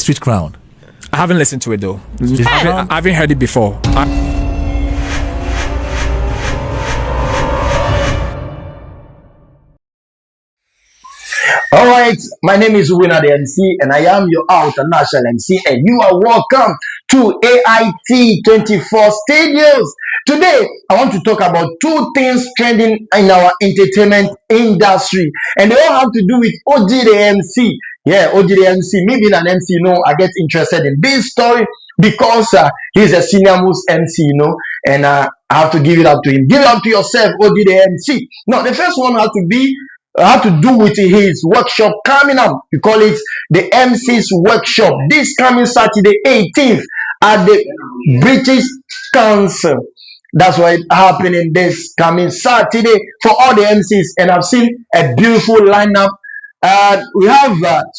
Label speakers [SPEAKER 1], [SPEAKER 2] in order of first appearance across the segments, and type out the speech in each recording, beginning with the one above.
[SPEAKER 1] Street Crown.
[SPEAKER 2] I haven't listened to it though. I haven't heard it before.
[SPEAKER 3] All right, my name is OGee The MC, and I am your international MC, and you are welcome to AIT 24 Studios. Today, I want to talk about two things trending in our entertainment industry, and they all have to do with OGee The MC. Yeah, OGee The MC. Me being an MC, I get interested in this story because he's a senior most MC, and I have to give it up to him. Give it up to yourself, OGee The MC. Now, the first one have to do with his workshop coming up. We call it the MC's workshop this coming Saturday 18th at the British Council. That's why it's happening this coming Saturday for all the MCs, and I've seen a beautiful lineup. We have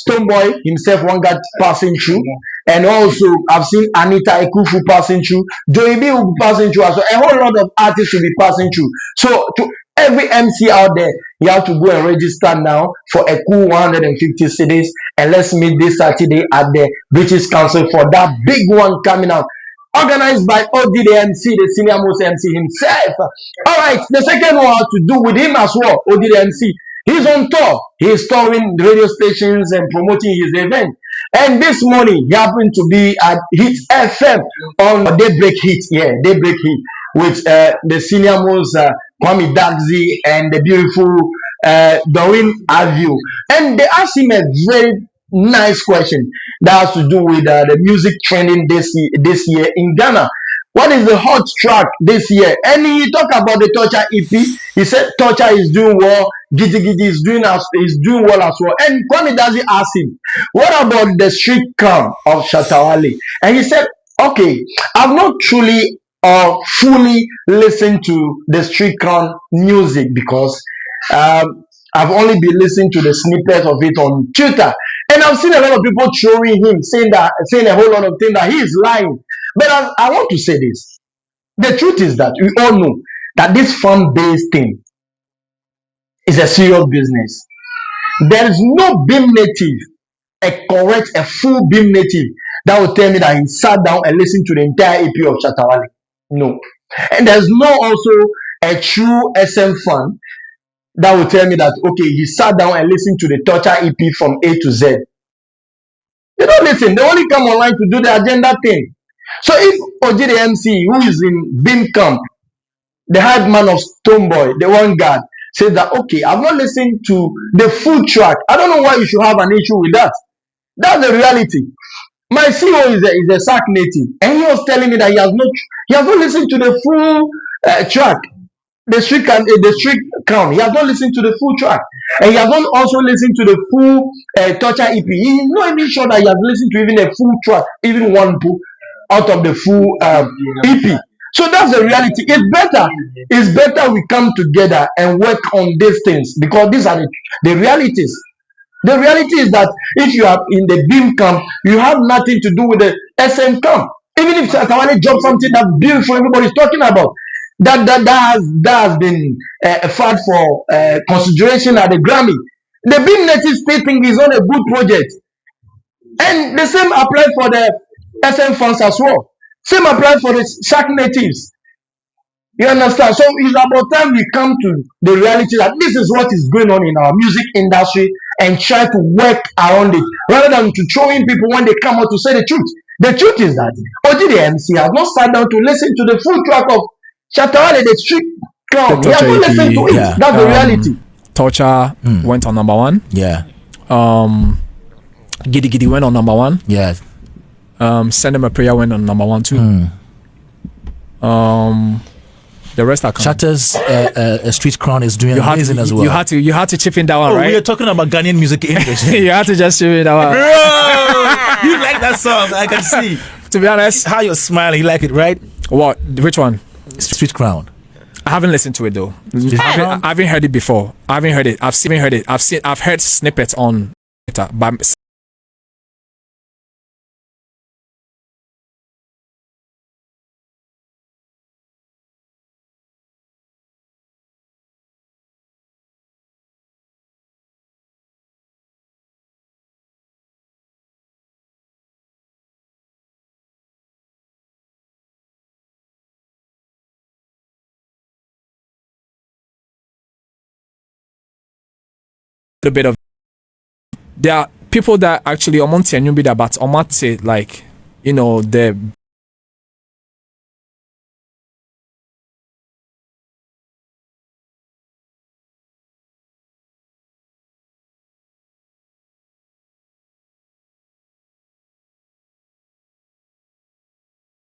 [SPEAKER 3] Stonebwoy himself, one guy passing through, and also I've seen Anita Ekufu passing through, Joey B will be passing through as well. A whole lot of artists will be passing through. So to every MC out there, you have to go and register now for a cool 150 cedis, and let's meet this Saturday at the British Council for that big one coming out. Organized by OGee The MC, the senior most MC himself. All right, the second one has to do with him as well, OGee The MC. He's on tour. He's touring radio stations and promoting his event. And this morning, he happened to be at Hitz FM on Daybreak Heat. Yeah, Daybreak Heat with the senior most Kwame Dagzi and the beautiful Doreen Avio. And they asked him a very nice question that has to do with the music trending this year in Ghana. What is the hot track this year? And he talked about the Torture EP. He said Torture is doing well, Giddy Giddy is doing well as well. And Kwame Dazi asked him, what about the street calm of Shatawale? And he said, okay, I've not truly or fully listened to the street calm music because I've only been listening to the snippet of it on Twitter. And I've seen a lot of people throwing him, saying a whole lot of things that he is lying. But I want to say this. The truth is that we all know that this fan-based thing is a serious business. There is no beam native, a full beam native that will tell me that he sat down and listened to the entire EP of Shatawale. No. And there's no also a true SM fan that will tell me that, okay, he sat down and listened to the Torture EP from A to Z. They don't listen. They only come online to do the agenda thing. So if OGee The MC, who is in Beam Camp, the head man of Stonebwoy, the one guard, says that, okay, I've not listened to the full track. I don't know why you should have an issue with that. That's the reality. My CEO is a SAC native, and he was telling me that he has not listened to the full track. The street count. He has not listened to the full track, and he has not also listened to the full Torture EP. He is not even sure that he has listened to even a full track, even one book out of the full EP. So that's the reality. It's better we come together and work on these things because these are the realities. The reality is that if you are in the Beam camp, you have nothing to do with the SM camp. Even if Shatawale dropped something that's beautiful, everybody's talking about. That has been fought for consideration at the Grammy. The Beam Native State thing is not a good project, and the same applies for the SM fans as well. Same applies for the Shark Natives. You understand? So it's about time we come to the reality that this is what is going on in our music industry and try to work around it rather than to throw in people when they come out to say the truth. The truth is that OGee The MC has not sat down to listen to the full track of Shatawale, the street clown. He has not listened to it. Yeah. That's the reality.
[SPEAKER 2] Torture went on number 1.
[SPEAKER 1] Yeah.
[SPEAKER 2] Giddy Giddy went on number 1.
[SPEAKER 1] Yeah.
[SPEAKER 2] Send Them a Prayer went on number 1 too. The rest are coming.
[SPEAKER 1] Shatter's Street Crown is doing amazing as well.
[SPEAKER 2] You had to chip in that one, right?
[SPEAKER 1] We are talking about Ghanaian music industry.
[SPEAKER 2] You had to just chip in that one.
[SPEAKER 1] Bro, you like that song? I can see.
[SPEAKER 2] To be honest,
[SPEAKER 1] how you're smiling, you like it, right?
[SPEAKER 2] What? Which one?
[SPEAKER 1] Street Crown.
[SPEAKER 2] I haven't listened to it though. I haven't heard it before. I haven't heard it. I've heard snippets on Twitter, but bit of. There are people that actually omonte and you be that, but omonte like the.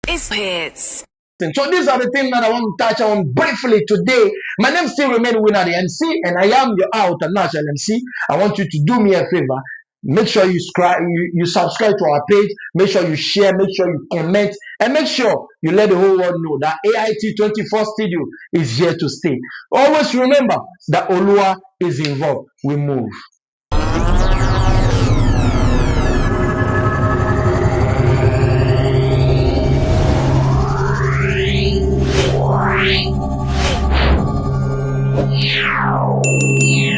[SPEAKER 4] It's Hitz.
[SPEAKER 3] So these are the things that I want to touch on briefly today. My name still remains OGee The MC, and I am your international MC. I want you to do me a favor. Make sure you subscribe to our page. Make sure you share. Make sure you comment, and make sure you let the whole world know that AIT 24 Studio is here to stay. Always remember that Olua is involved. We move. Yeah.